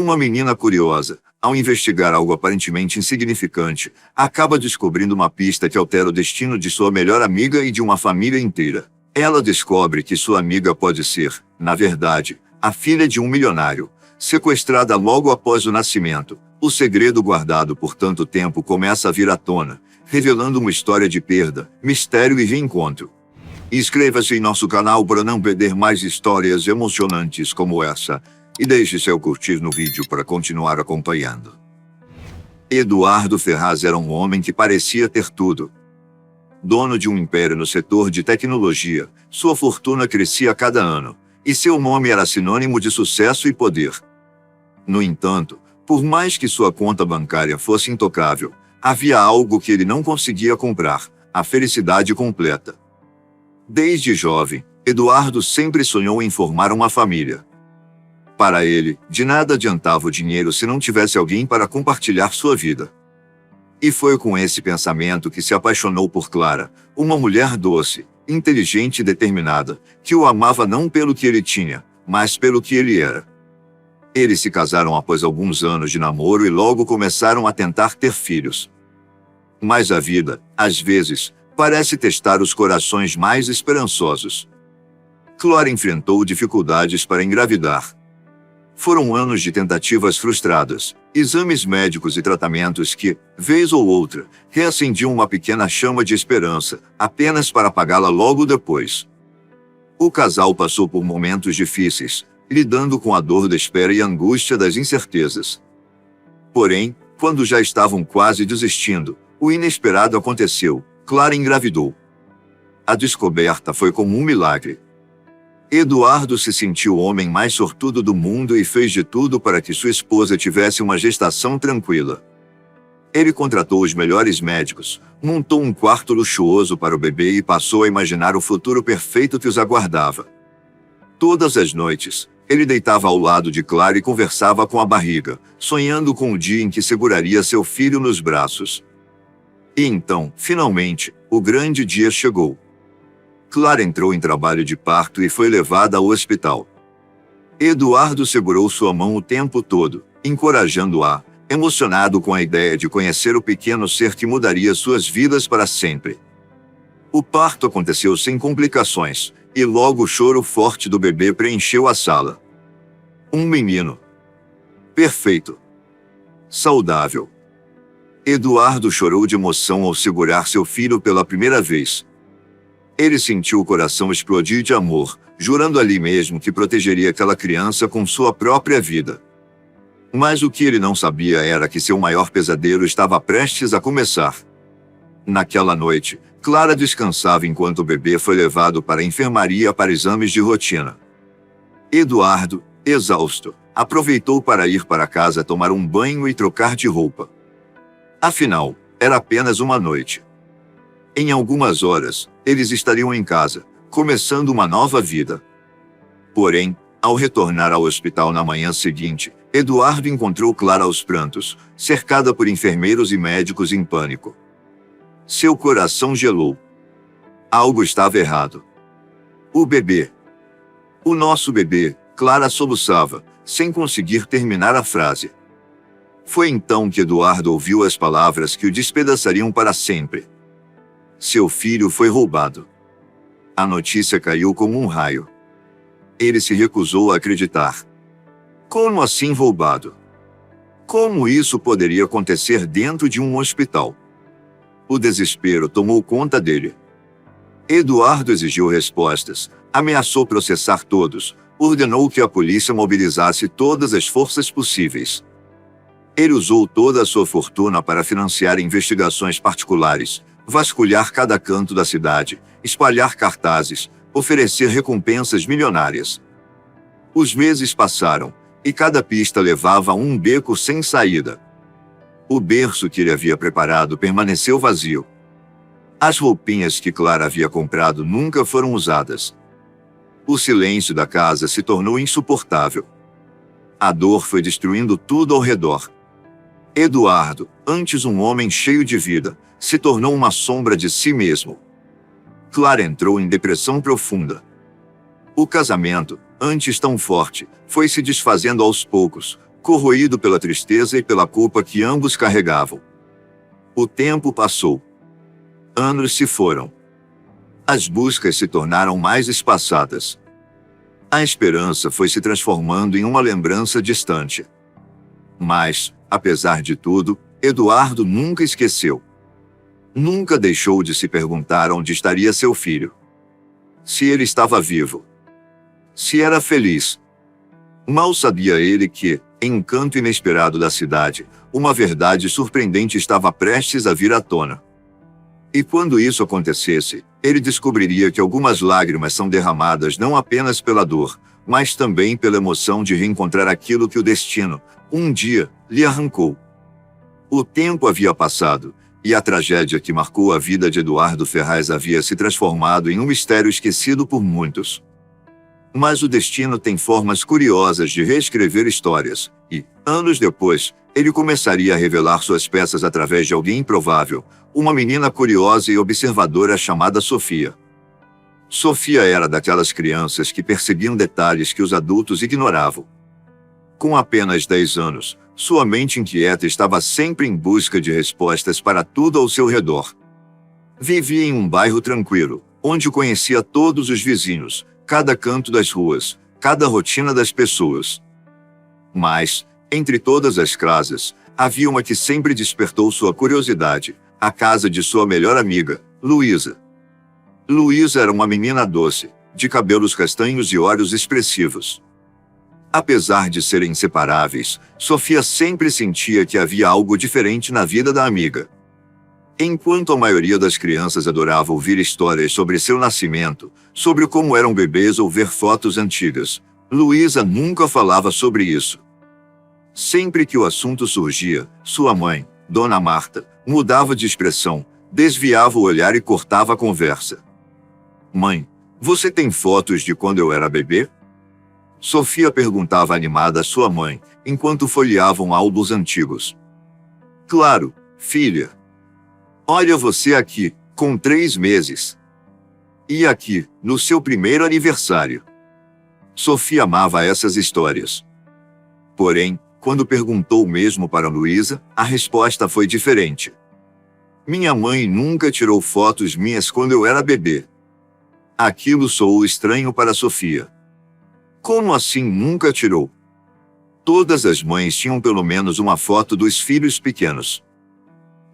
Uma menina curiosa, ao investigar algo aparentemente insignificante, acaba descobrindo uma pista que altera o destino de sua melhor amiga e de uma família inteira. Ela descobre que sua amiga pode ser, na verdade, a filha de um milionário, sequestrada logo após o nascimento. O segredo guardado por tanto tempo começa a vir à tona, revelando uma história de perda, mistério e reencontro. Inscreva-se em nosso canal para não perder mais histórias emocionantes como essa, e deixe seu curtir no vídeo para continuar acompanhando. Eduardo Ferraz era um homem que parecia ter tudo. Dono de um império no setor de tecnologia, sua fortuna crescia a cada ano, e seu nome era sinônimo de sucesso e poder. No entanto, por mais que sua conta bancária fosse intocável, havia algo que ele não conseguia comprar: a felicidade completa. Desde jovem, Eduardo sempre sonhou em formar uma família. Para ele, de nada adiantava o dinheiro se não tivesse alguém para compartilhar sua vida. E foi com esse pensamento que se apaixonou por Clara, uma mulher doce, inteligente e determinada, que o amava não pelo que ele tinha, mas pelo que ele era. Eles se casaram após alguns anos de namoro e logo começaram a tentar ter filhos. Mas a vida, às vezes, parece testar os corações mais esperançosos. Clara enfrentou dificuldades para engravidar. Foram anos de tentativas frustradas, exames médicos e tratamentos que, vez ou outra, reacendiam uma pequena chama de esperança, apenas para apagá-la logo depois. O casal passou por momentos difíceis, lidando com a dor da espera e a angústia das incertezas. Porém, quando já estavam quase desistindo, o inesperado aconteceu: Clara engravidou. A descoberta foi como um milagre. Eduardo se sentiu o homem mais sortudo do mundo e fez de tudo para que sua esposa tivesse uma gestação tranquila. Ele contratou os melhores médicos, montou um quarto luxuoso para o bebê e passou a imaginar o futuro perfeito que os aguardava. Todas as noites, ele deitava ao lado de Clara e conversava com a barriga, sonhando com o dia em que seguraria seu filho nos braços. E então, finalmente, o grande dia chegou. Clara entrou em trabalho de parto e foi levada ao hospital. Eduardo segurou sua mão o tempo todo, encorajando-a, emocionado com a ideia de conhecer o pequeno ser que mudaria suas vidas para sempre. O parto aconteceu sem complicações, e logo o choro forte do bebê preencheu a sala. Um menino. Perfeito. Saudável. Eduardo chorou de emoção ao segurar seu filho pela primeira vez. Ele sentiu o coração explodir de amor, jurando ali mesmo que protegeria aquela criança com sua própria vida. Mas o que ele não sabia era que seu maior pesadelo estava prestes a começar. Naquela noite, Clara descansava enquanto o bebê foi levado para a enfermaria para exames de rotina. Eduardo, exausto, aproveitou para ir para casa tomar um banho e trocar de roupa. Afinal, era apenas uma noite. Em algumas horas, eles estariam em casa, começando uma nova vida. Porém, ao retornar ao hospital na manhã seguinte, Eduardo encontrou Clara aos prantos, cercada por enfermeiros e médicos em pânico. Seu coração gelou. Algo estava errado. O bebê. O nosso bebê, Clara soluçava, sem conseguir terminar a frase. Foi então que Eduardo ouviu as palavras que o despedaçariam para sempre. Seu filho foi roubado. A notícia caiu como um raio. Ele se recusou a acreditar. Como assim roubado? Como isso poderia acontecer dentro de um hospital? O desespero tomou conta dele. Eduardo exigiu respostas, ameaçou processar todos, ordenou que a polícia mobilizasse todas as forças possíveis. Ele usou toda a sua fortuna para financiar investigações particulares, vasculhar cada canto da cidade, espalhar cartazes, oferecer recompensas milionárias. Os meses passaram, e cada pista levava a um beco sem saída. O berço que ele havia preparado permaneceu vazio. As roupinhas que Clara havia comprado nunca foram usadas. O silêncio da casa se tornou insuportável. A dor foi destruindo tudo ao redor. Eduardo, antes um homem cheio de vida, se tornou uma sombra de si mesmo. Clara entrou em depressão profunda. O casamento, antes tão forte, foi se desfazendo aos poucos, corroído pela tristeza e pela culpa que ambos carregavam. O tempo passou. Anos se foram. As buscas se tornaram mais espaçadas. A esperança foi se transformando em uma lembrança distante. Mas, apesar de tudo, Eduardo nunca esqueceu. Nunca deixou de se perguntar onde estaria seu filho. Se ele estava vivo. Se era feliz. Mal sabia ele que, em um canto inesperado da cidade, uma verdade surpreendente estava prestes a vir à tona. E quando isso acontecesse, ele descobriria que algumas lágrimas são derramadas não apenas pela dor, mas também pela emoção de reencontrar aquilo que o destino, um dia, lhe arrancou. O tempo havia passado, e a tragédia que marcou a vida de Eduardo Ferraz havia se transformado em um mistério esquecido por muitos. Mas o destino tem formas curiosas de reescrever histórias, e, anos depois, ele começaria a revelar suas peças através de alguém improvável, uma menina curiosa e observadora chamada Sofia. Sofia era daquelas crianças que percebiam detalhes que os adultos ignoravam. Com apenas 10 anos, sua mente inquieta estava sempre em busca de respostas para tudo ao seu redor. Vivia em um bairro tranquilo, onde conhecia todos os vizinhos, cada canto das ruas, cada rotina das pessoas. Mas, entre todas as casas, havia uma que sempre despertou sua curiosidade, a casa de sua melhor amiga, Luísa. Luísa era uma menina doce, de cabelos castanhos e olhos expressivos. Apesar de serem inseparáveis, Sofia sempre sentia que havia algo diferente na vida da amiga. Enquanto a maioria das crianças adorava ouvir histórias sobre seu nascimento, sobre como eram bebês ou ver fotos antigas, Luísa nunca falava sobre isso. Sempre que o assunto surgia, sua mãe, Dona Marta, mudava de expressão, desviava o olhar e cortava a conversa. Mãe, você tem fotos de quando eu era bebê? Sofia perguntava animada a sua mãe, enquanto folheavam álbuns antigos. Claro, filha. Olha você aqui, com 3 meses. E aqui, no seu primeiro aniversário. Sofia amava essas histórias. Porém, quando perguntou mesmo para Luísa, a resposta foi diferente. Minha mãe nunca tirou fotos minhas quando eu era bebê. Aquilo soou estranho para Sofia. Como assim nunca tirou? Todas as mães tinham pelo menos uma foto dos filhos pequenos.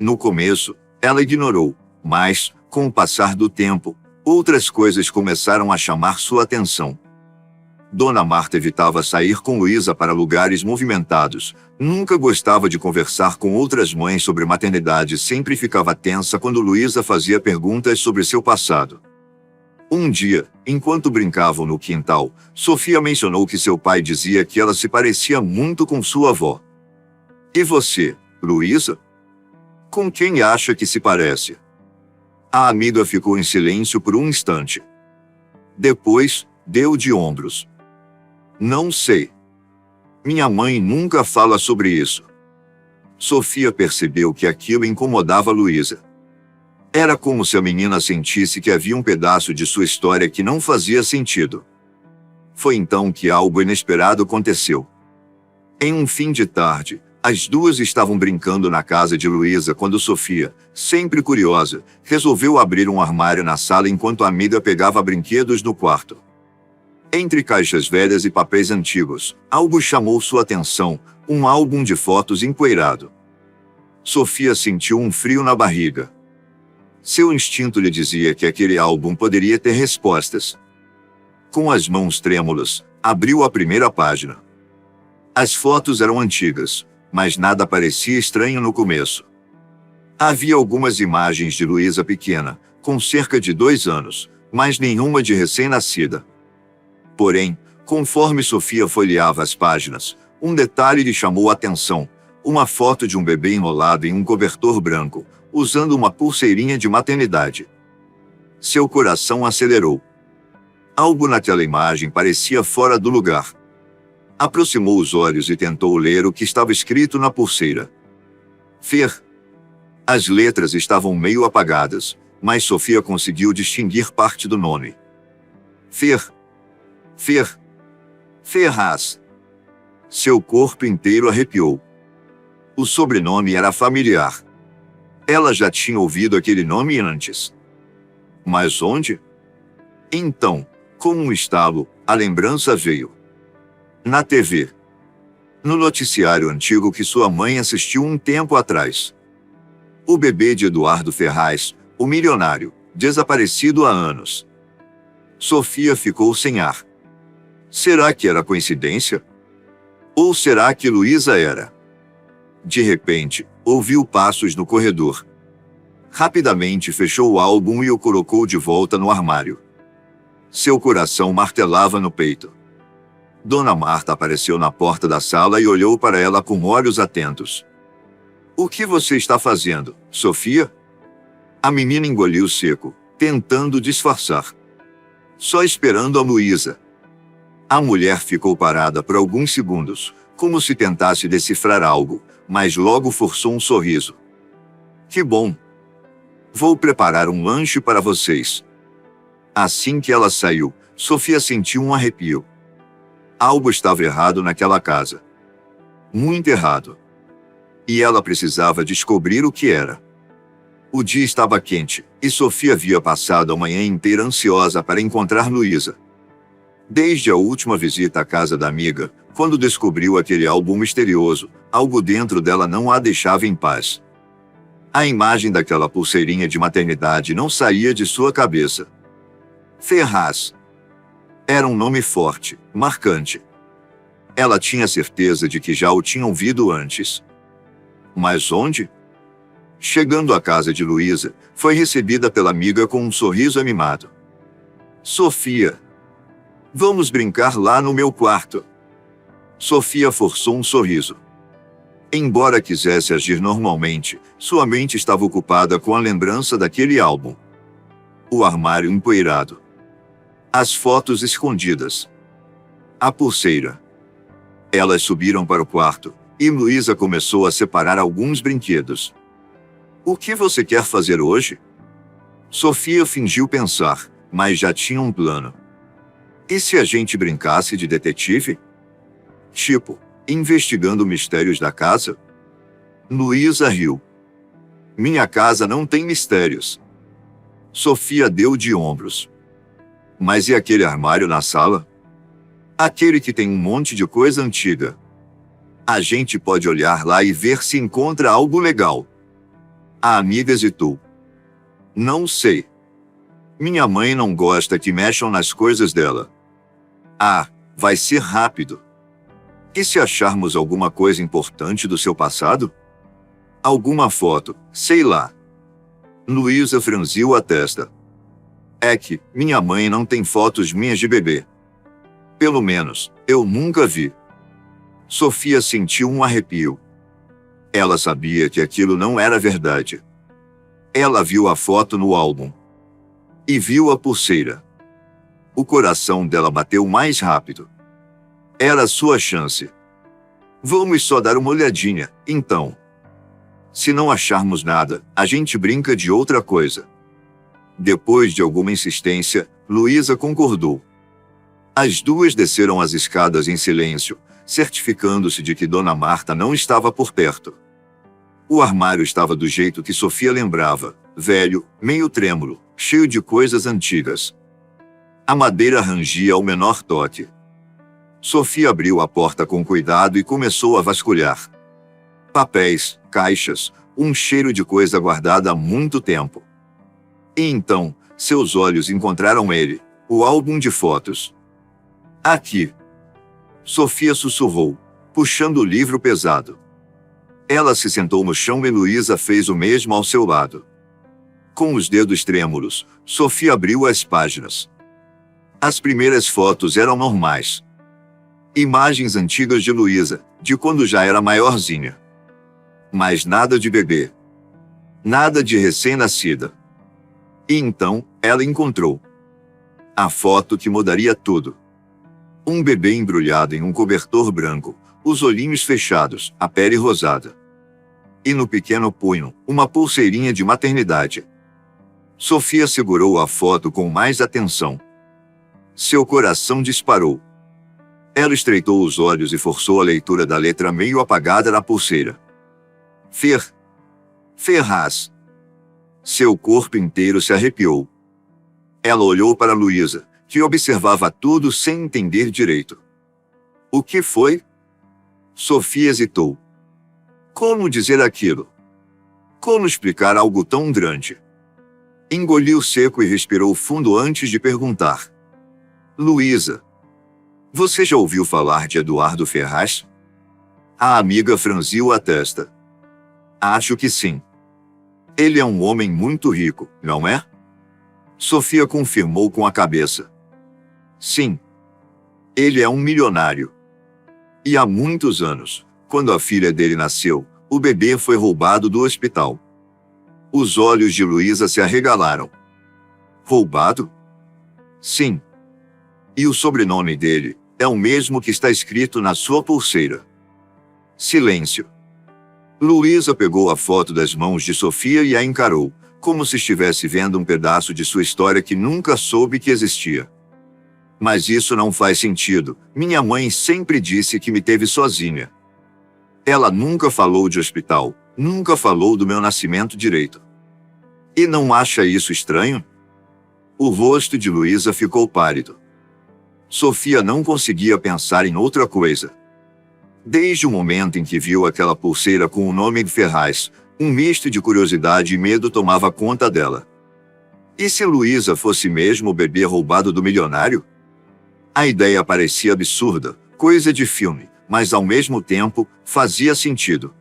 No começo, ela ignorou, mas, com o passar do tempo, outras coisas começaram a chamar sua atenção. Dona Marta evitava sair com Luísa para lugares movimentados, nunca gostava de conversar com outras mães sobre maternidade e sempre ficava tensa quando Luísa fazia perguntas sobre seu passado. Um dia, enquanto brincavam no quintal, Sofia mencionou que seu pai dizia que ela se parecia muito com sua avó. E você, Luísa? Com quem acha que se parece? A amiga ficou em silêncio por um instante. Depois, deu de ombros. Não sei. Minha mãe nunca fala sobre isso. Sofia percebeu que aquilo incomodava Luísa. Era como se a menina sentisse que havia um pedaço de sua história que não fazia sentido. Foi então que algo inesperado aconteceu. Em um fim de tarde, as duas estavam brincando na casa de Luísa quando Sofia, sempre curiosa, resolveu abrir um armário na sala enquanto a amiga pegava brinquedos no quarto. Entre caixas velhas e papéis antigos, algo chamou sua atenção, um álbum de fotos empoeirado. Sofia sentiu um frio na barriga. Seu instinto lhe dizia que aquele álbum poderia ter respostas. Com as mãos trêmulas, abriu a primeira página. As fotos eram antigas, mas nada parecia estranho no começo. Havia algumas imagens de Luísa pequena, com cerca de 2 anos, mas nenhuma de recém-nascida. Porém, conforme Sofia folheava as páginas, um detalhe lhe chamou a atenção: uma foto de um bebê enrolado em um cobertor branco, usando uma pulseirinha de maternidade. Seu coração acelerou. Algo naquela imagem parecia fora do lugar. Aproximou os olhos e tentou ler o que estava escrito na pulseira. Fer. As letras estavam meio apagadas, mas Sofia conseguiu distinguir parte do nome. Fer. Ferraz. Seu corpo inteiro arrepiou. O sobrenome era familiar. Ela já tinha ouvido aquele nome antes. Mas onde? Então, com um estalo, a lembrança veio. Na TV. No noticiário antigo que sua mãe assistiu um tempo atrás. O bebê de Eduardo Ferraz, o milionário, desaparecido há anos. Sofia ficou sem ar. Será que era coincidência? Ou será que Luísa era? De repente, ouviu passos no corredor. Rapidamente fechou o álbum e o colocou de volta no armário. Seu coração martelava no peito. Dona Marta apareceu na porta da sala e olhou para ela com olhos atentos. O que você está fazendo, Sofia? A menina engoliu seco, tentando disfarçar. Só esperando a Luísa. A mulher ficou parada por alguns segundos, como se tentasse decifrar algo, mas logo forçou um sorriso. Que bom! Vou preparar um lanche para vocês. Assim que ela saiu, Sofia sentiu um arrepio. Algo estava errado naquela casa. Muito errado. E ela precisava descobrir o que era. O dia estava quente, e Sofia havia passado a manhã inteira ansiosa para encontrar Luísa. Desde a última visita à casa da amiga, quando descobriu aquele álbum misterioso, algo dentro dela não a deixava em paz. A imagem daquela pulseirinha de maternidade não saía de sua cabeça. Ferraz. Era um nome forte, marcante. Ela tinha certeza de que já o tinha ouvido antes. Mas onde? Chegando à casa de Luísa, foi recebida pela amiga com um sorriso animado. Sofia. Vamos brincar lá no meu quarto. Sofia forçou um sorriso. Embora quisesse agir normalmente, sua mente estava ocupada com a lembrança daquele álbum. O armário empoeirado. As fotos escondidas. A pulseira. Elas subiram para o quarto, e Luísa começou a separar alguns brinquedos. O que você quer fazer hoje? Sofia fingiu pensar, mas já tinha um plano. E se a gente brincasse de detetive? Tipo, investigando mistérios da casa? Luísa riu. Minha casa não tem mistérios. Sofia deu de ombros. Mas e aquele armário na sala? Aquele que tem um monte de coisa antiga. A gente pode olhar lá e ver se encontra algo legal. A amiga hesitou. Não sei. Minha mãe não gosta que mexam nas coisas dela. Ah, vai ser rápido. E se acharmos alguma coisa importante do seu passado? Alguma foto, sei lá. Luísa franziu a testa. É que minha mãe não tem fotos minhas de bebê. Pelo menos, eu nunca vi. Sofia sentiu um arrepio. Ela sabia que aquilo não era verdade. Ela viu a foto no álbum. E viu a pulseira. O coração dela bateu mais rápido. Era a sua chance. Vamos só dar uma olhadinha, então. Se não acharmos nada, a gente brinca de outra coisa. Depois de alguma insistência, Luísa concordou. As duas desceram as escadas em silêncio, certificando-se de que Dona Marta não estava por perto. O armário estava do jeito que Sofia lembrava, velho, meio trêmulo, cheio de coisas antigas. A madeira rangia ao menor toque. Sofia abriu a porta com cuidado e começou a vasculhar. Papéis, caixas, um cheiro de coisa guardada há muito tempo. E então, seus olhos encontraram ele, o álbum de fotos. Aqui. Sofia sussurrou, puxando o livro pesado. Ela se sentou no chão e Luísa fez o mesmo ao seu lado. Com os dedos trêmulos, Sofia abriu as páginas. As primeiras fotos eram normais. Imagens antigas de Luísa, de quando já era maiorzinha. Mas nada de bebê. Nada de recém-nascida. E então, ela encontrou a foto que mudaria tudo. Um bebê embrulhado em um cobertor branco, os olhinhos fechados, a pele rosada. E no pequeno punho, uma pulseirinha de maternidade. Sofia segurou a foto com mais atenção. Seu coração disparou. Ela estreitou os olhos e forçou a leitura da letra meio apagada na pulseira. Ferraz. Seu corpo inteiro se arrepiou. Ela olhou para Luísa, que observava tudo sem entender direito. O que foi? Sofia hesitou. Como dizer aquilo? Como explicar algo tão grande? Engoliu seco e respirou fundo antes de perguntar. Luísa, você já ouviu falar de Eduardo Ferraz? A amiga franziu a testa. Acho que sim. Ele é um homem muito rico, não é? Sofia confirmou com a cabeça. Sim. Ele é um milionário. E há muitos anos, quando a filha dele nasceu, o bebê foi roubado do hospital. Os olhos de Luísa se arregalaram. Roubado? Sim. E o sobrenome dele é o mesmo que está escrito na sua pulseira. Silêncio. Luísa pegou a foto das mãos de Sofia e a encarou, como se estivesse vendo um pedaço de sua história que nunca soube que existia. Mas isso não faz sentido. Minha mãe sempre disse que me teve sozinha. Ela nunca falou de hospital, nunca falou do meu nascimento direito. E não acha isso estranho? O rosto de Luísa ficou pálido. Sofia não conseguia pensar em outra coisa. Desde o momento em que viu aquela pulseira com o nome Ferraz, um misto de curiosidade e medo tomava conta dela. E se Luísa fosse mesmo o bebê roubado do milionário? A ideia parecia absurda, coisa de filme, mas ao mesmo tempo fazia sentido.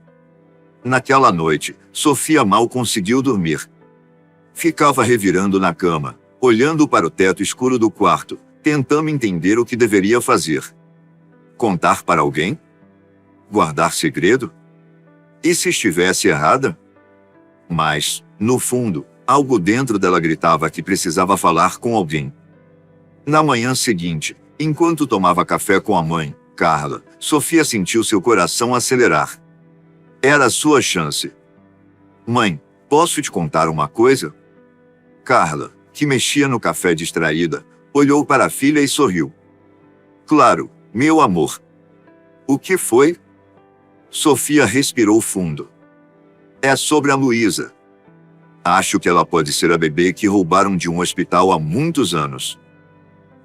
Naquela noite, Sofia mal conseguiu dormir. Ficava revirando na cama, olhando para o teto escuro do quarto, tentando entender o que deveria fazer. Contar para alguém? Guardar segredo? E se estivesse errada? Mas, no fundo, algo dentro dela gritava que precisava falar com alguém. Na manhã seguinte, enquanto tomava café com a mãe, Carla, Sofia sentiu seu coração acelerar. Era a sua chance. Mãe, posso te contar uma coisa? Carla, que mexia no café distraída, olhou para a filha e sorriu. Claro, meu amor. O que foi? Sofia respirou fundo. É sobre a Luísa. Acho que ela pode ser a bebê que roubaram de um hospital há muitos anos.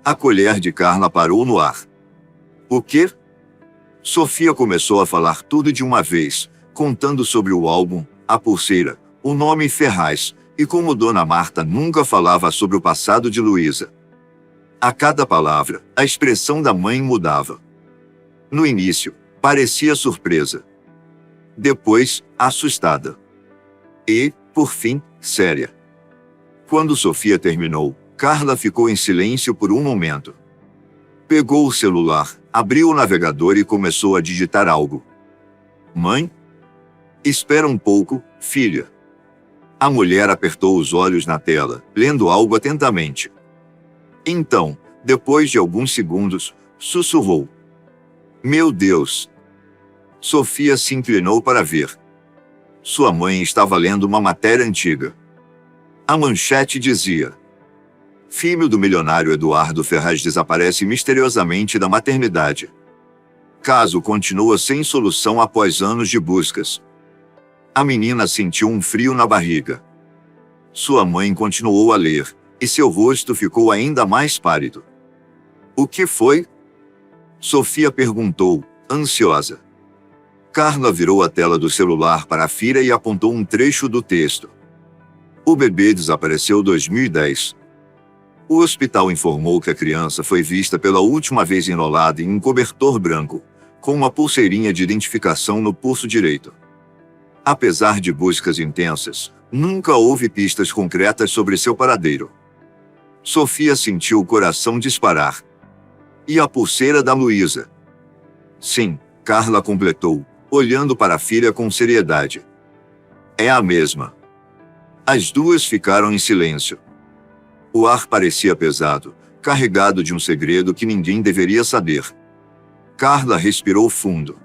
A colher de Carla parou no ar. O quê? Sofia começou a falar tudo de uma vez, contando sobre o álbum, a pulseira, o nome Ferraz, e como Dona Marta nunca falava sobre o passado de Luísa. A cada palavra, a expressão da mãe mudava. No início, parecia surpresa. Depois, assustada. E, por fim, séria. Quando Sofia terminou, Carla ficou em silêncio por um momento. Pegou o celular, abriu o navegador e começou a digitar algo. Mãe? Espera um pouco, filha. A mulher apertou os olhos na tela, lendo algo atentamente. Então, depois de alguns segundos, sussurrou. Meu Deus! Sofia se inclinou para ver. Sua mãe estava lendo uma matéria antiga. A manchete dizia: filho do milionário Eduardo Ferraz desaparece misteriosamente da maternidade. Caso continua sem solução após anos de buscas. A menina sentiu um frio na barriga. Sua mãe continuou a ler, e seu rosto ficou ainda mais pálido. O que foi? Sofia perguntou, ansiosa. Carla virou a tela do celular para a filha e apontou um trecho do texto. O bebê desapareceu em 2010. O hospital informou que a criança foi vista pela última vez enrolada em um cobertor branco, com uma pulseirinha de identificação no pulso direito. Apesar de buscas intensas, nunca houve pistas concretas sobre seu paradeiro. Sofia sentiu o coração disparar. E a pulseira da Luísa? Sim, Carla completou, olhando para a filha com seriedade. É a mesma. As duas ficaram em silêncio. O ar parecia pesado, carregado de um segredo que ninguém deveria saber. Carla respirou fundo.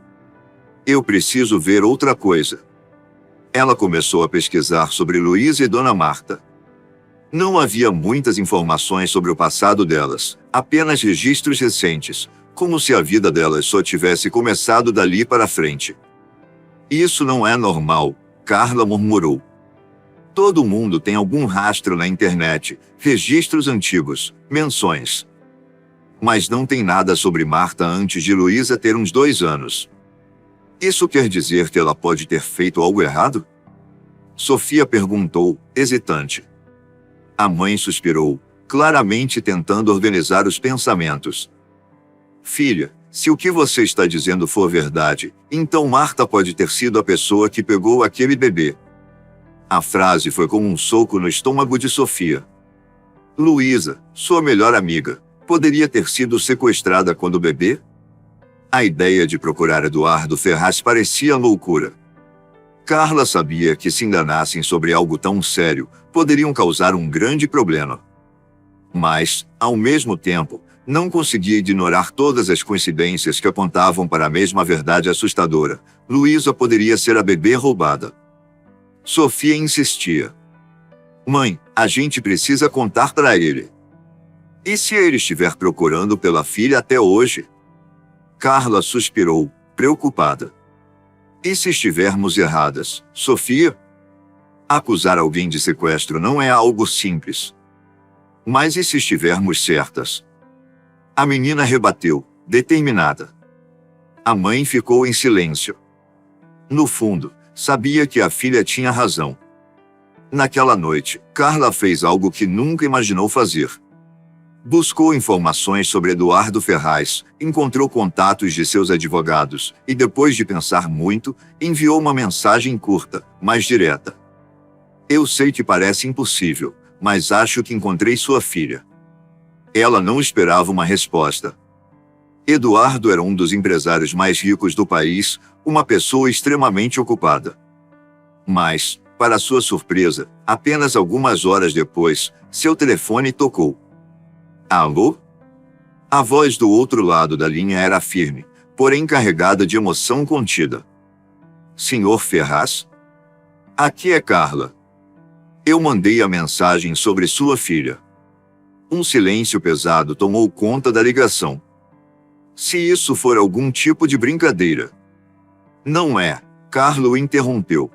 Eu preciso ver outra coisa. Ela começou a pesquisar sobre Luísa e Dona Marta. Não havia muitas informações sobre o passado delas, apenas registros recentes, Como se a vida delas só tivesse começado dali para frente. Isso não é normal, Carla murmurou. Todo mundo tem algum rastro na internet, registros antigos, menções. Mas não tem nada sobre Marta antes de Luísa ter uns 2 anos. Isso quer dizer que ela pode ter feito algo errado? Sofia perguntou, hesitante. A mãe suspirou, claramente tentando organizar os pensamentos. Filha, se o que você está dizendo for verdade, então Marta pode ter sido a pessoa que pegou aquele bebê. A frase foi como um soco no estômago de Sofia. Luísa, sua melhor amiga, poderia ter sido sequestrada quando bebê? A ideia de procurar Eduardo Ferraz parecia loucura. Carla sabia que se enganassem sobre algo tão sério, poderiam causar um grande problema. Mas, ao mesmo tempo, não conseguia ignorar todas as coincidências que apontavam para a mesma verdade assustadora. Luísa poderia ser a bebê roubada. Sofia insistia. Mãe, a gente precisa contar para ele. E se ele estiver procurando pela filha até hoje? Carla suspirou, preocupada. E se estivermos erradas, Sofia? Acusar alguém de sequestro não é algo simples. Mas e se estivermos certas? A menina rebateu, determinada. A mãe ficou em silêncio. No fundo, sabia que a filha tinha razão. Naquela noite, Carla fez algo que nunca imaginou fazer. Buscou informações sobre Eduardo Ferraz, encontrou contatos de seus advogados e, depois de pensar muito, enviou uma mensagem curta, mas direta. Eu sei que parece impossível, mas acho que encontrei sua filha. Ela não esperava uma resposta. Eduardo era um dos empresários mais ricos do país, uma pessoa extremamente ocupada. Mas, para sua surpresa, apenas algumas horas depois, seu telefone tocou. Alô? A voz do outro lado da linha era firme, porém carregada de emoção contida. Senhor Ferraz? Aqui é Carla. Eu mandei a mensagem sobre sua filha. Um silêncio pesado tomou conta da ligação. Se isso for algum tipo de brincadeira. Não é, Carla o interrompeu.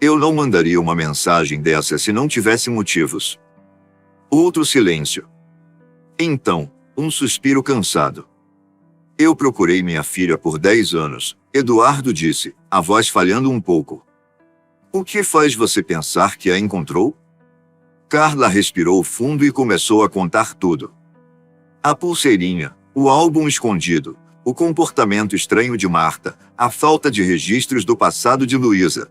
Eu não mandaria uma mensagem dessa se não tivesse motivos. Outro silêncio. Então, um suspiro cansado. Eu procurei minha filha por 10 anos, Eduardo disse, a voz falhando um pouco. O que faz você pensar que a encontrou? Carla respirou fundo e começou a contar tudo. A pulseirinha, o álbum escondido, o comportamento estranho de Marta, a falta de registros do passado de Luísa.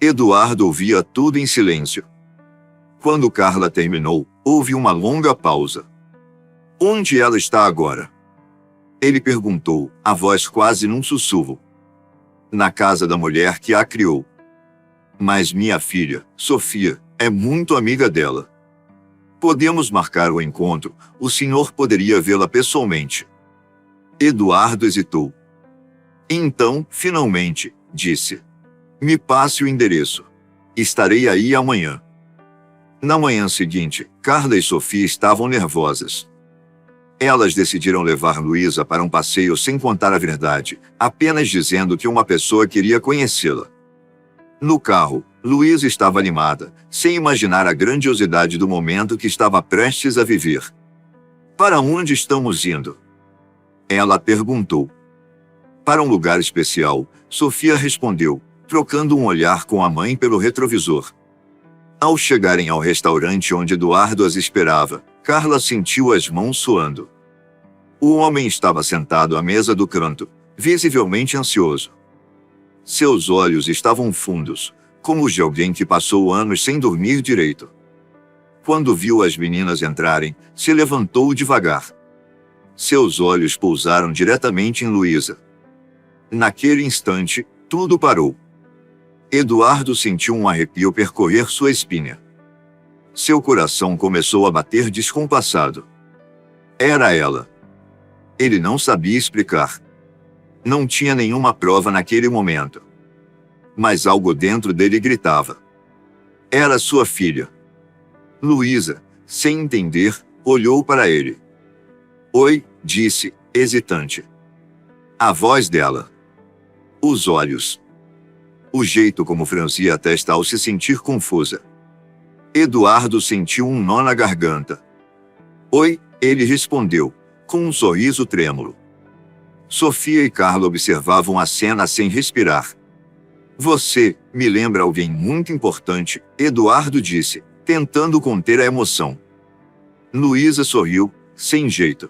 Eduardo ouvia tudo em silêncio. Quando Carla terminou, houve uma longa pausa. Onde ela está agora? Ele perguntou, a voz quase num sussurro. Na casa da mulher que a criou. Mas minha filha, Sofia, é muito amiga dela. Podemos marcar o encontro, o senhor poderia vê-la pessoalmente. Eduardo hesitou. Então, finalmente, disse. Me passe o endereço. Estarei aí amanhã. Na manhã seguinte, Carla e Sofia estavam nervosas. Elas decidiram levar Luísa para um passeio sem contar a verdade, apenas dizendo que uma pessoa queria conhecê-la. No carro, Luísa estava animada, sem imaginar a grandiosidade do momento que estava prestes a viver. Para onde estamos indo? Ela perguntou. Para um lugar especial, Sofia respondeu, trocando um olhar com a mãe pelo retrovisor. Ao chegarem ao restaurante onde Eduardo as esperava, Carla sentiu as mãos suando. O homem estava sentado à mesa do canto, visivelmente ansioso. Seus olhos estavam fundos, como os de alguém que passou anos sem dormir direito. Quando viu as meninas entrarem, se levantou devagar. Seus olhos pousaram diretamente em Luísa. Naquele instante, tudo parou. Eduardo sentiu um arrepio percorrer sua espinha. Seu coração começou a bater descompassado. Era ela. Ele não sabia explicar. Não tinha nenhuma prova naquele momento. Mas algo dentro dele gritava. Era sua filha. Luísa, sem entender, olhou para ele. Oi, disse, hesitante. A voz dela. Os olhos. O jeito como franzia a testa ao se sentir confusa. Eduardo sentiu um nó na garganta. Oi, ele respondeu, com um sorriso trêmulo. Sofia e Carla observavam a cena sem respirar. Você me lembra alguém muito importante, Eduardo disse, tentando conter a emoção. Luísa sorriu, sem jeito.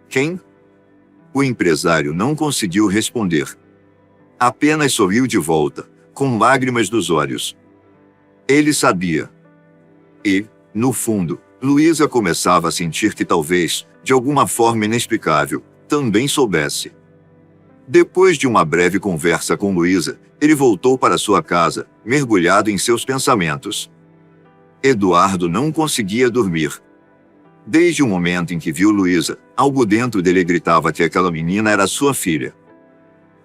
Quem? O empresário não conseguiu responder. Apenas sorriu de volta, com lágrimas nos olhos. Ele sabia. E, no fundo, Luísa começava a sentir que talvez, de alguma forma inexplicável, também soubesse. Depois de uma breve conversa com Luísa, ele voltou para sua casa, mergulhado em seus pensamentos. Eduardo não conseguia dormir. Desde o momento em que viu Luísa, algo dentro dele gritava que aquela menina era sua filha.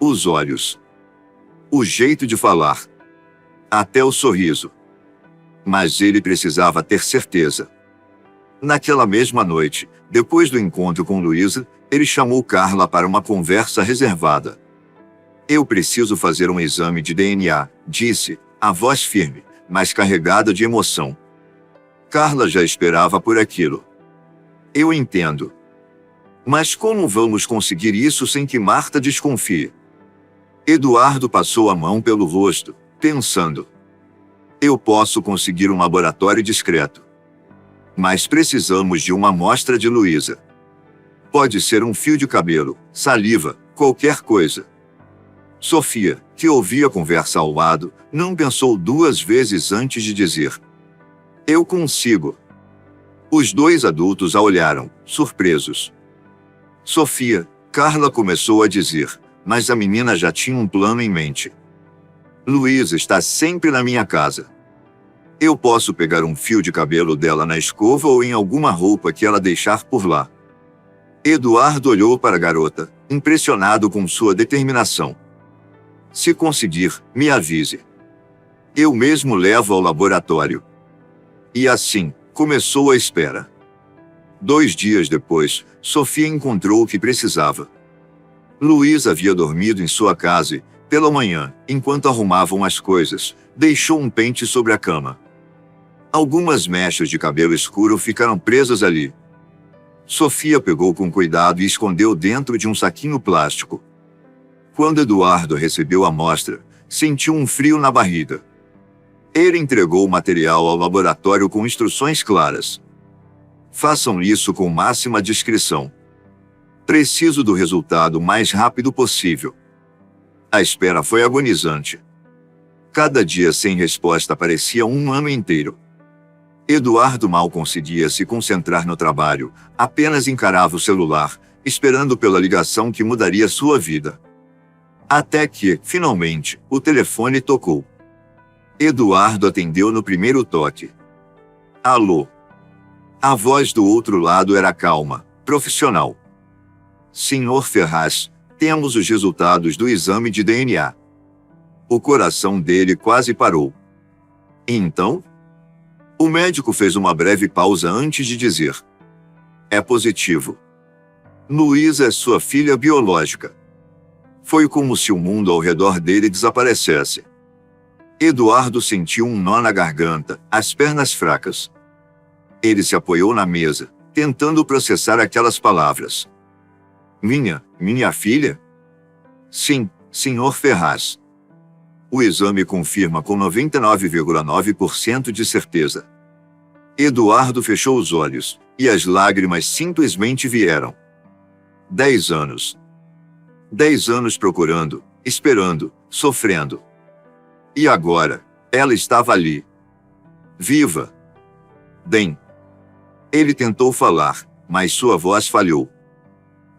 Os olhos. O jeito de falar. Até o sorriso. Mas ele precisava ter certeza. Naquela mesma noite, depois do encontro com Luísa, ele chamou Carla para uma conversa reservada. Eu preciso fazer um exame de DNA, disse, a voz firme, mas carregada de emoção. Carla já esperava por aquilo. Eu entendo. Mas como vamos conseguir isso sem que Marta desconfie? Eduardo passou a mão pelo rosto, pensando. Eu posso conseguir um laboratório discreto. Mas precisamos de uma amostra de Luísa. Pode ser um fio de cabelo, saliva, qualquer coisa. Sofia, que ouvia a conversa ao lado, não pensou duas vezes antes de dizer. Eu consigo. Os dois adultos a olharam, surpresos. Sofia, Carla começou a dizer, mas a menina já tinha um plano em mente. Luísa está sempre na minha casa. Eu posso pegar um fio de cabelo dela na escova ou em alguma roupa que ela deixar por lá. Eduardo olhou para a garota, impressionado com sua determinação. Se conseguir, me avise. Eu mesmo levo ao laboratório. E assim, começou a espera. 2 dias depois, Sofia encontrou o que precisava. Luísa havia dormido em sua casa e, pela manhã, enquanto arrumavam as coisas, deixou um pente sobre a cama. Algumas mechas de cabelo escuro ficaram presas ali. Sofia pegou com cuidado e escondeu dentro de um saquinho plástico. Quando Eduardo recebeu a amostra, sentiu um frio na barriga. Ele entregou o material ao laboratório com instruções claras. Façam isso com máxima discrição. Preciso do resultado o mais rápido possível. A espera foi agonizante. Cada dia sem resposta parecia um ano inteiro. Eduardo mal conseguia se concentrar no trabalho, apenas encarava o celular, esperando pela ligação que mudaria sua vida. Até que, finalmente, o telefone tocou. Eduardo atendeu no primeiro toque. Alô? A voz do outro lado era calma, profissional. Senhor Ferraz, temos os resultados do exame de DNA. O coração dele quase parou. Então? O médico fez uma breve pausa antes de dizer. É positivo. Luísa é sua filha biológica. Foi como se o mundo ao redor dele desaparecesse. Eduardo sentiu um nó na garganta, as pernas fracas. Ele se apoiou na mesa, tentando processar aquelas palavras. Minha filha? Sim, Sr. Ferraz. O exame confirma com 99,9% de certeza. Eduardo fechou os olhos, e as lágrimas simplesmente vieram. 10 anos. 10 anos procurando, esperando, sofrendo. E agora, ela estava ali. Viva. Bem. Ele tentou falar, mas sua voz falhou.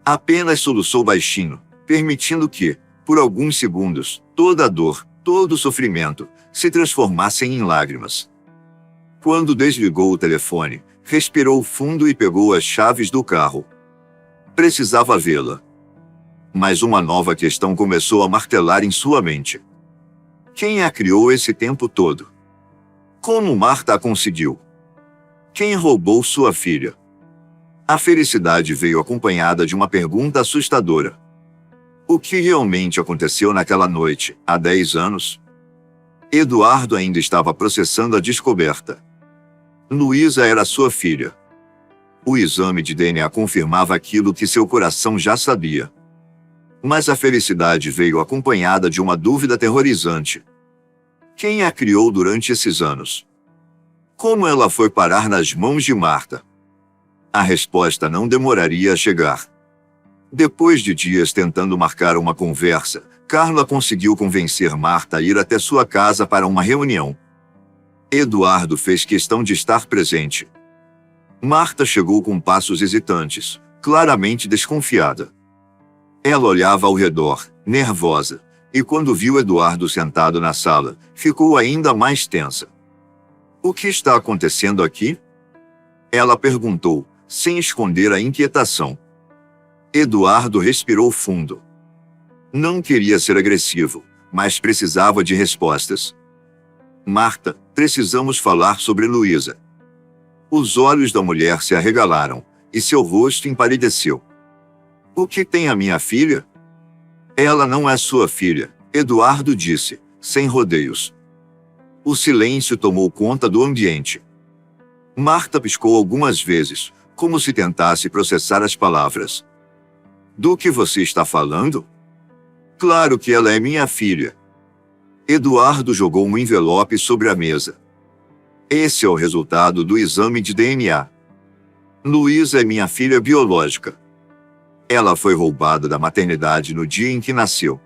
Apenas soluçou baixinho, permitindo que, por alguns segundos, toda a dor, todo o sofrimento, se transformassem em lágrimas. Quando desligou o telefone, respirou fundo e pegou as chaves do carro. Precisava vê-la. Mas uma nova questão começou a martelar em sua mente. Quem a criou esse tempo todo? Como Marta a conseguiu? Quem roubou sua filha? A felicidade veio acompanhada de uma pergunta assustadora. O que realmente aconteceu naquela noite, há 10 anos? Eduardo ainda estava processando a descoberta. Luísa era sua filha. O exame de DNA confirmava aquilo que seu coração já sabia. Mas a felicidade veio acompanhada de uma dúvida aterrorizante. Quem a criou durante esses anos? Como ela foi parar nas mãos de Marta? A resposta não demoraria a chegar. Depois de dias tentando marcar uma conversa, Carla conseguiu convencer Marta a ir até sua casa para uma reunião. Eduardo fez questão de estar presente. Marta chegou com passos hesitantes, claramente desconfiada. Ela olhava ao redor, nervosa, e quando viu Eduardo sentado na sala, ficou ainda mais tensa. O que está acontecendo aqui? Ela perguntou, sem esconder a inquietação. Eduardo respirou fundo. Não queria ser agressivo, mas precisava de respostas. Marta, precisamos falar sobre Luísa. Os olhos da mulher se arregalaram, e seu rosto empalideceu. O que tem a minha filha? Ela não é sua filha, Eduardo disse, sem rodeios. O silêncio tomou conta do ambiente. Marta piscou algumas vezes, como se tentasse processar as palavras. Do que você está falando? Claro que ela é minha filha. Eduardo jogou um envelope sobre a mesa. Esse é o resultado do exame de DNA. Luísa é minha filha biológica. Ela foi roubada da maternidade no dia em que nasceu.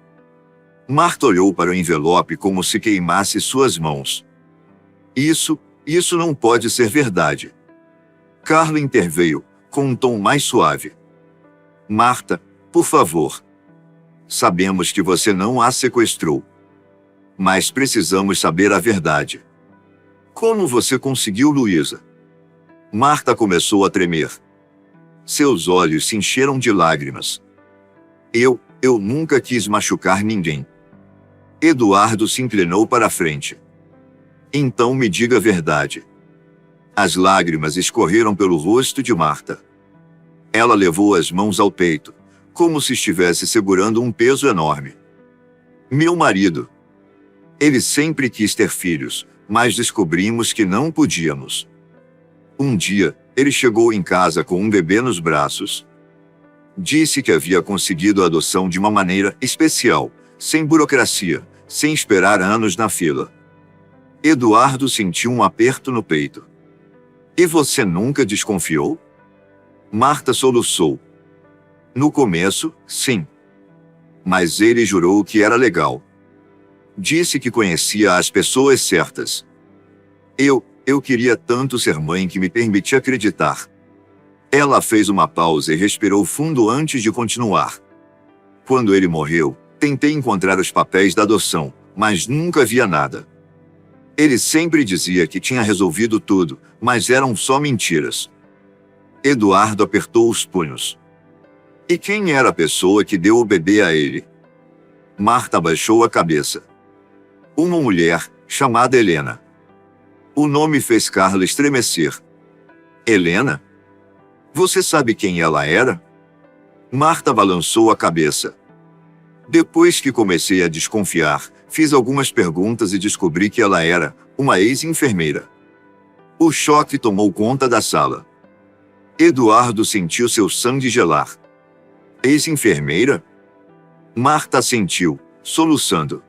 Marta olhou para o envelope como se queimasse suas mãos. Isso não pode ser verdade. Carla interveio, com um tom mais suave. Marta, por favor. Sabemos que você não a sequestrou. Mas precisamos saber a verdade. Como você conseguiu Luísa? Marta começou a tremer. Seus olhos se encheram de lágrimas. Eu nunca quis machucar ninguém. Eduardo se inclinou para a frente. Então me diga a verdade. As lágrimas escorreram pelo rosto de Marta. Ela levou as mãos ao peito, como se estivesse segurando um peso enorme. Meu marido. Ele sempre quis ter filhos, mas descobrimos que não podíamos. Um dia, ele chegou em casa com um bebê nos braços. Disse que havia conseguido a adoção de uma maneira especial, sem burocracia, sem esperar anos na fila. Eduardo sentiu um aperto no peito. E você nunca desconfiou? Marta soluçou. No começo, sim. Mas ele jurou que era legal. Disse que conhecia as pessoas certas. Eu queria tanto ser mãe que me permitia acreditar. Ela fez uma pausa e respirou fundo antes de continuar. Quando ele morreu, tentei encontrar os papéis da adoção, mas nunca havia nada. Ele sempre dizia que tinha resolvido tudo, mas eram só mentiras. Eduardo apertou os punhos. E quem era a pessoa que deu o bebê a ele? Marta baixou a cabeça. Uma mulher, chamada Helena. O nome fez Carla estremecer. Helena? Você sabe quem ela era? Marta balançou a cabeça. Depois que comecei a desconfiar, fiz algumas perguntas e descobri que ela era uma ex-enfermeira. O choque tomou conta da sala. Eduardo sentiu seu sangue gelar. Ex-enfermeira? Marta sentiu, soluçando.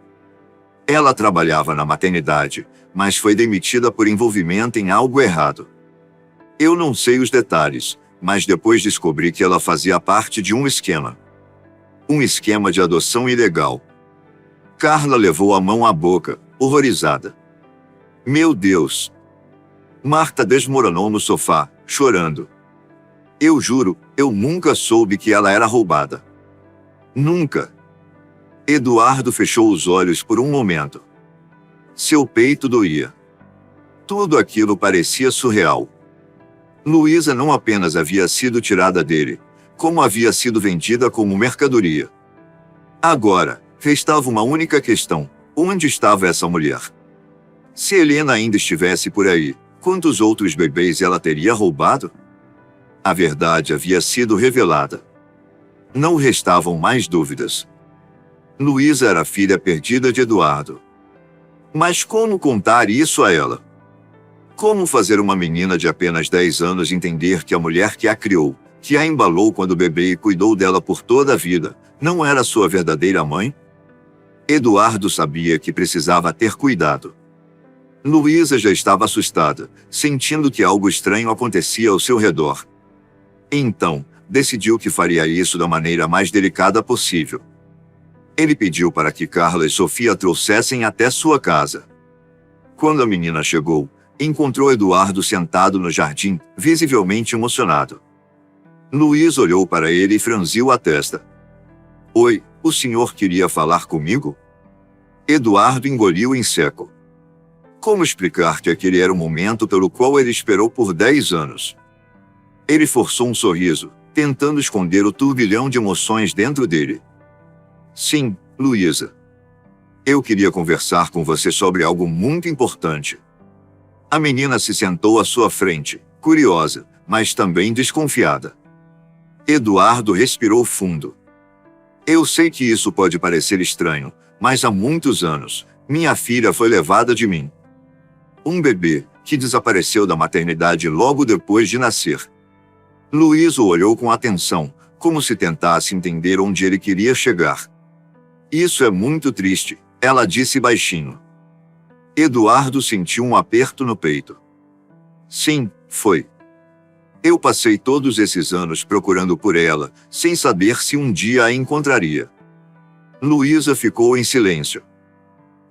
Ela trabalhava na maternidade, mas foi demitida por envolvimento em algo errado. Eu não sei os detalhes, mas depois descobri que ela fazia parte de um esquema. Um esquema de adoção ilegal. Carla levou a mão à boca, horrorizada. Meu Deus! Marta desmoronou no sofá, chorando. Eu juro, eu nunca soube que ela era roubada. Nunca. Eduardo fechou os olhos por um momento. Seu peito doía. Tudo aquilo parecia surreal. Luísa não apenas havia sido tirada dele, como havia sido vendida como mercadoria. Agora, restava uma única questão: onde estava essa mulher? Se Helena ainda estivesse por aí, quantos outros bebês ela teria roubado? A verdade havia sido revelada. Não restavam mais dúvidas. Luísa era a filha perdida de Eduardo. Mas como contar isso a ela? Como fazer uma menina de apenas 10 anos entender que a mulher que a criou, que a embalou quando bebê e cuidou dela por toda a vida, não era sua verdadeira mãe? Eduardo sabia que precisava ter cuidado. Luísa já estava assustada, sentindo que algo estranho acontecia ao seu redor. Então, decidiu que faria isso da maneira mais delicada possível. Ele pediu para que Carla e Sofia a trouxessem até sua casa. Quando a menina chegou, encontrou Eduardo sentado no jardim, visivelmente emocionado. Luísa olhou para ele e franziu a testa. Oi, o senhor queria falar comigo? Eduardo engoliu em seco. Como explicar que aquele era o momento pelo qual ele esperou por 10 anos? Ele forçou um sorriso, tentando esconder o turbilhão de emoções dentro dele. Sim, Luísa. Eu queria conversar com você sobre algo muito importante. A menina se sentou à sua frente, curiosa, mas também desconfiada. Eduardo respirou fundo. Eu sei que isso pode parecer estranho, mas há muitos anos, minha filha foi levada de mim. Um bebê, que desapareceu da maternidade logo depois de nascer. Luísa o olhou com atenção, como se tentasse entender onde ele queria chegar. Isso é muito triste, ela disse baixinho. Eduardo sentiu um aperto no peito. Sim, foi. Eu passei todos esses anos procurando por ela, sem saber se um dia a encontraria. Luísa ficou em silêncio.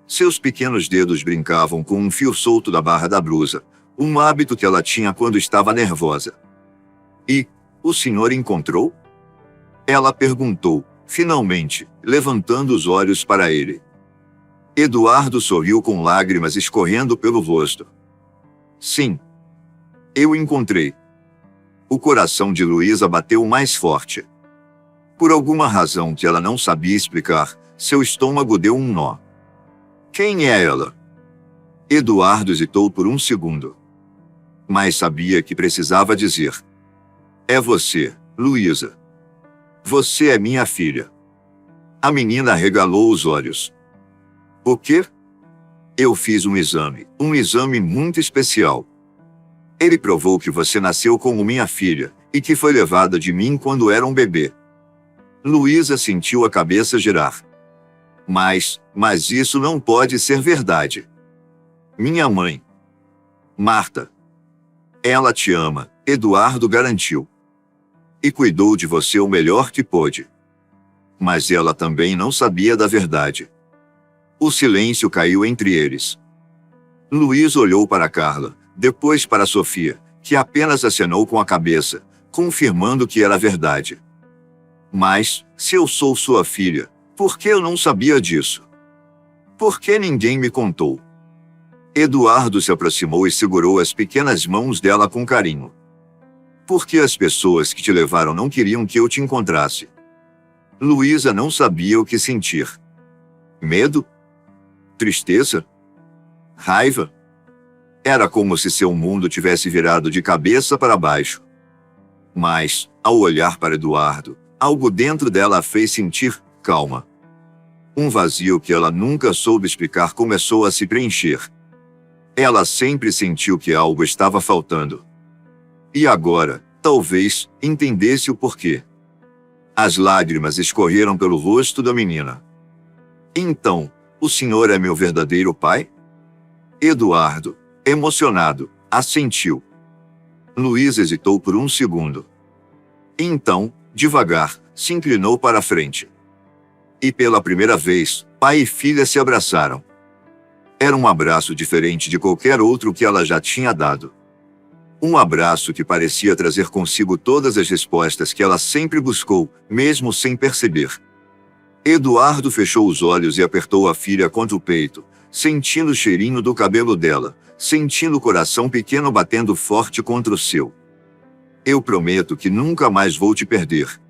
Seus pequenos dedos brincavam com um fio solto da barra da blusa, um hábito que ela tinha quando estava nervosa. E, o senhor encontrou? Ela perguntou, finalmente, levantando os olhos para ele. Eduardo sorriu com lágrimas escorrendo pelo rosto. Sim. Eu encontrei. O coração de Luísa bateu mais forte. Por alguma razão que ela não sabia explicar, seu estômago deu um nó. Quem é ela? Eduardo hesitou por um segundo. Mas sabia que precisava dizer. É você, Luísa. Você é minha filha. A menina arregalou os olhos. O quê? Eu fiz um exame muito especial. Ele provou que você nasceu como minha filha, e que foi levada de mim quando era um bebê. Luísa sentiu a cabeça girar. Mas isso não pode ser verdade. Minha mãe. Marta. Ela te ama, Eduardo garantiu. E cuidou de você o melhor que pôde. Mas ela também não sabia da verdade. O silêncio caiu entre eles. Luísa olhou para Carla, depois para Sofia, que apenas acenou com a cabeça, confirmando que era verdade. Mas, se eu sou sua filha, por que eu não sabia disso? Por que ninguém me contou? Eduardo se aproximou e segurou as pequenas mãos dela com carinho. Por que as pessoas que te levaram não queriam que eu te encontrasse? Luísa não sabia o que sentir. Medo? Tristeza? Raiva? Era como se seu mundo tivesse virado de cabeça para baixo. Mas, ao olhar para Eduardo, algo dentro dela a fez sentir calma. Um vazio que ela nunca soube explicar começou a se preencher. Ela sempre sentiu que algo estava faltando. E agora, talvez, entendesse o porquê. As lágrimas escorreram pelo rosto da menina. Então, o senhor é meu verdadeiro pai? Eduardo, emocionado, assentiu. Luísa hesitou por um segundo. Então, devagar, se inclinou para a frente. E pela primeira vez, pai e filha se abraçaram. Era um abraço diferente de qualquer outro que ela já tinha dado. Um abraço que parecia trazer consigo todas as respostas que ela sempre buscou, mesmo sem perceber. Eduardo fechou os olhos e apertou a filha contra o peito, sentindo o cheirinho do cabelo dela, sentindo o coração pequeno batendo forte contra o seu. Eu prometo que nunca mais vou te perder.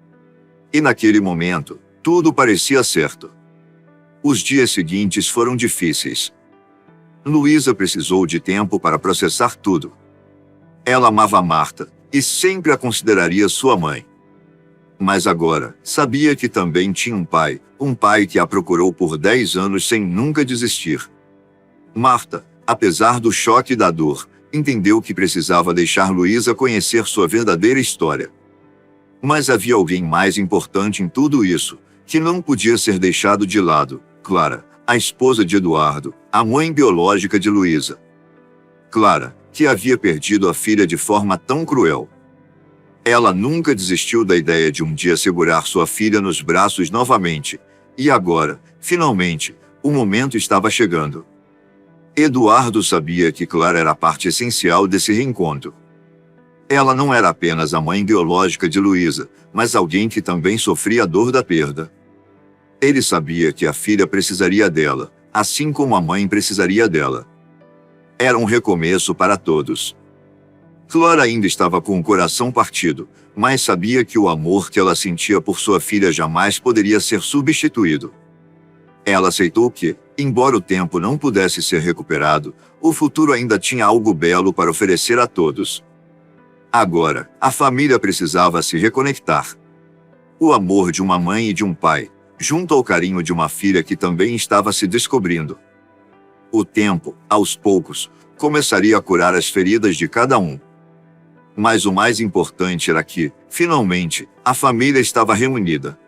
E naquele momento, tudo parecia certo. Os dias seguintes foram difíceis. Luísa precisou de tempo para processar tudo. Ela amava Marta, e sempre a consideraria sua mãe. Mas agora, sabia que também tinha um pai que a procurou por 10 anos sem nunca desistir. Marta, apesar do choque e da dor, entendeu que precisava deixar Luísa conhecer sua verdadeira história. Mas havia alguém mais importante em tudo isso, que não podia ser deixado de lado: Clara, a esposa de Eduardo, a mãe biológica de Luísa. Clara, que havia perdido a filha de forma tão cruel. Ela nunca desistiu da ideia de um dia segurar sua filha nos braços novamente, e agora, finalmente, o momento estava chegando. Eduardo sabia que Clara era a parte essencial desse reencontro. Ela não era apenas a mãe biológica de Luísa, mas alguém que também sofria a dor da perda. Ele sabia que a filha precisaria dela, assim como a mãe precisaria dela. Era um recomeço para todos. Clara ainda estava com o coração partido, mas sabia que o amor que ela sentia por sua filha jamais poderia ser substituído. Ela aceitou que, embora o tempo não pudesse ser recuperado, o futuro ainda tinha algo belo para oferecer a todos. Agora, a família precisava se reconectar. O amor de uma mãe e de um pai, junto ao carinho de uma filha que também estava se descobrindo. O tempo, aos poucos, começaria a curar as feridas de cada um. Mas o mais importante era que, finalmente, a família estava reunida.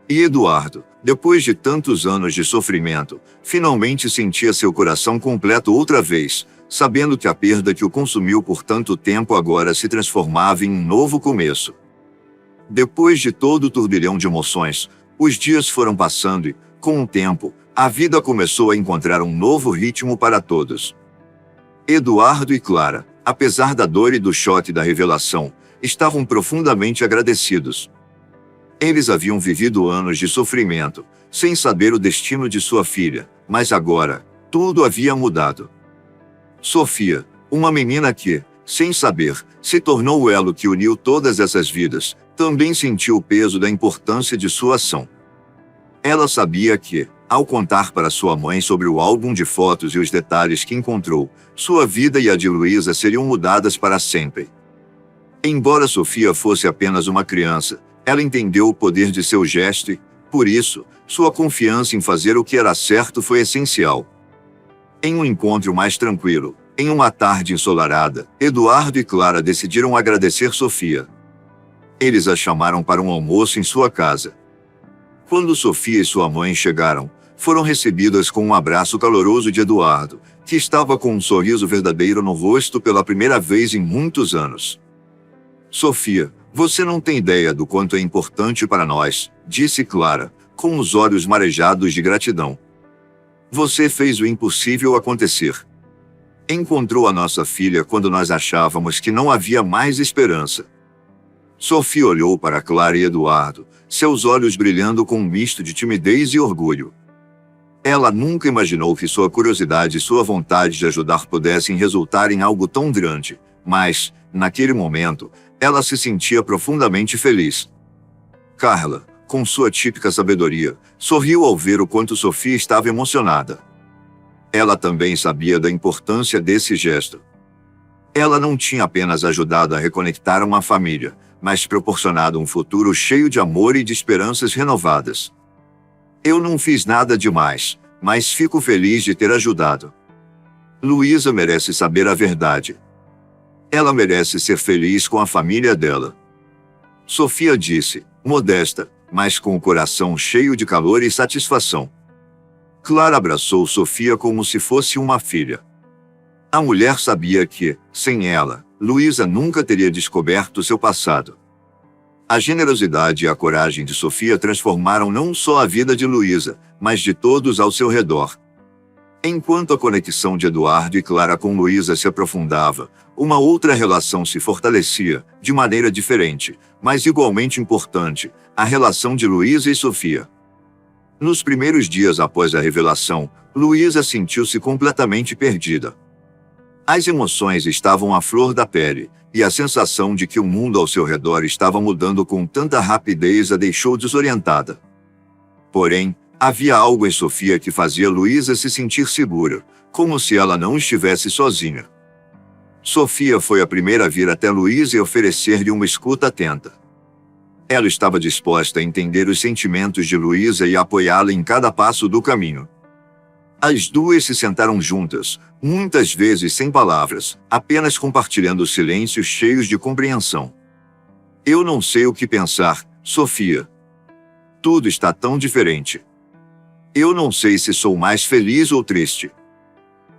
E Eduardo, depois de tantos anos de sofrimento, finalmente sentia seu coração completo outra vez, sabendo que a perda que o consumiu por tanto tempo agora se transformava em um novo começo. Depois de todo o turbilhão de emoções, os dias foram passando e, com o tempo, a vida começou a encontrar um novo ritmo para todos. Eduardo e Clara, apesar da dor e do choque da revelação, estavam profundamente agradecidos. Eles haviam vivido anos de sofrimento, sem saber o destino de sua filha, mas agora, tudo havia mudado. Sofia, uma menina que, sem saber, se tornou o elo que uniu todas essas vidas, também sentiu o peso da importância de sua ação. Ela sabia que, ao contar para sua mãe sobre o álbum de fotos e os detalhes que encontrou, sua vida e a de Luísa seriam mudadas para sempre. Embora Sofia fosse apenas uma criança, ela entendeu o poder de seu gesto e, por isso, sua confiança em fazer o que era certo foi essencial. Em um encontro mais tranquilo, em uma tarde ensolarada, Eduardo e Clara decidiram agradecer Sofia. Eles a chamaram para um almoço em sua casa. Quando Sofia e sua mãe chegaram, foram recebidas com um abraço caloroso de Eduardo, que estava com um sorriso verdadeiro no rosto pela primeira vez em muitos anos. Sofia, você não tem ideia do quanto é importante para nós, disse Clara, com os olhos marejados de gratidão. Você fez o impossível acontecer. Encontrou a nossa filha quando nós achávamos que não havia mais esperança. Sofia olhou para Clara e Eduardo, seus olhos brilhando com um misto de timidez e orgulho. Ela nunca imaginou que sua curiosidade e sua vontade de ajudar pudessem resultar em algo tão grande, mas, naquele momento, ela se sentia profundamente feliz. Carla, com sua típica sabedoria, sorriu ao ver o quanto Sofia estava emocionada. Ela também sabia da importância desse gesto. Ela não tinha apenas ajudado a reconectar uma família, mas proporcionado um futuro cheio de amor e de esperanças renovadas. Eu não fiz nada demais, mas fico feliz de ter ajudado. Luísa merece saber a verdade. Ela merece ser feliz com a família dela. Sofia disse, modesta, mas com o coração cheio de calor e satisfação. Clara abraçou Sofia como se fosse uma filha. A mulher sabia que, sem ela, Luísa nunca teria descoberto seu passado. A generosidade e a coragem de Sofia transformaram não só a vida de Luísa, mas de todos ao seu redor. Enquanto a conexão de Eduardo e Clara com Luísa se aprofundava, uma outra relação se fortalecia, de maneira diferente, mas igualmente importante, a relação de Luísa e Sofia. Nos primeiros dias após a revelação, Luísa sentiu-se completamente perdida. As emoções estavam à flor da pele, e a sensação de que o mundo ao seu redor estava mudando com tanta rapidez a deixou desorientada. Porém, havia algo em Sofia que fazia Luísa se sentir segura, como se ela não estivesse sozinha. Sofia foi a primeira a vir até Luísa e oferecer-lhe uma escuta atenta. Ela estava disposta a entender os sentimentos de Luísa e a apoiá-la em cada passo do caminho. As duas se sentaram juntas, muitas vezes sem palavras, apenas compartilhando silêncios cheios de compreensão. Eu não sei o que pensar, Sofia. Tudo está tão diferente. Eu não sei se sou mais feliz ou triste.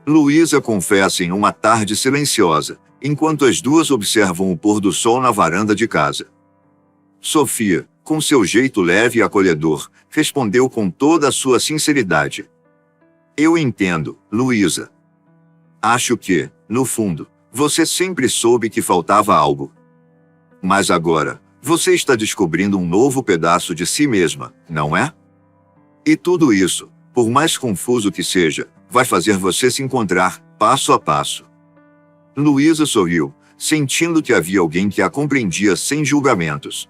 Luísa confessa em uma tarde silenciosa, enquanto as duas observam o pôr do sol na varanda de casa. Sofia, com seu jeito leve e acolhedor, respondeu com toda a sua sinceridade. Eu entendo, Luísa. Acho que, no fundo, você sempre soube que faltava algo. Mas agora, você está descobrindo um novo pedaço de si mesma, não é? E tudo isso, por mais confuso que seja, vai fazer você se encontrar, passo a passo. Luísa sorriu, sentindo que havia alguém que a compreendia sem julgamentos.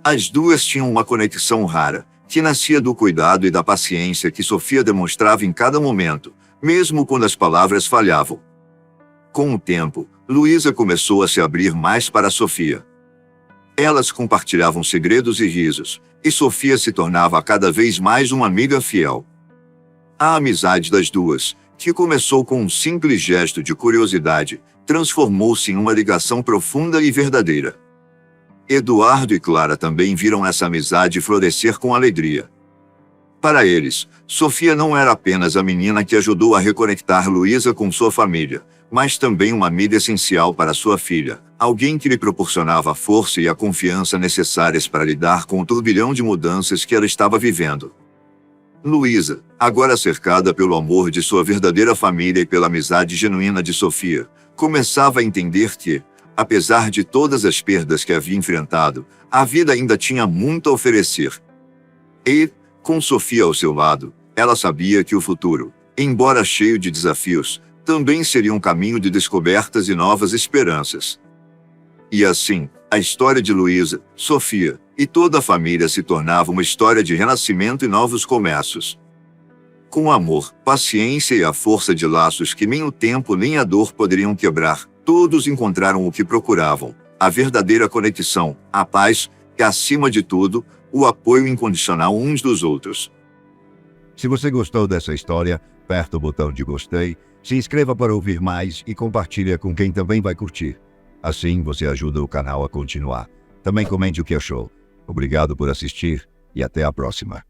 As duas tinham uma conexão rara, que nascia do cuidado e da paciência que Sofia demonstrava em cada momento, mesmo quando as palavras falhavam. Com o tempo, Luísa começou a se abrir mais para Sofia. Elas compartilhavam segredos e risos, e Sofia se tornava cada vez mais uma amiga fiel. A amizade das duas, que começou com um simples gesto de curiosidade, transformou-se em uma ligação profunda e verdadeira. Eduardo e Clara também viram essa amizade florescer com alegria. Para eles, Sofia não era apenas a menina que ajudou a reconectar Luísa com sua família, mas também uma amiga essencial para sua filha, alguém que lhe proporcionava a força e a confiança necessárias para lidar com o turbilhão de mudanças que ela estava vivendo. Luísa, agora cercada pelo amor de sua verdadeira família e pela amizade genuína de Sofia, começava a entender que, apesar de todas as perdas que havia enfrentado, a vida ainda tinha muito a oferecer. E, com Sofia ao seu lado, ela sabia que o futuro, embora cheio de desafios, também seria um caminho de descobertas e novas esperanças. E assim, a história de Luísa, Sofia e toda a família se tornava uma história de renascimento e novos começos. Com amor, paciência e a força de laços que nem o tempo nem a dor poderiam quebrar, todos encontraram o que procuravam, a verdadeira conexão, a paz e, acima de tudo, o apoio incondicional uns dos outros. Se você gostou dessa história, aperta o botão de gostei, se inscreva para ouvir mais e compartilhe com quem também vai curtir. Assim você ajuda o canal a continuar. Também comente o que achou. Obrigado por assistir e até a próxima.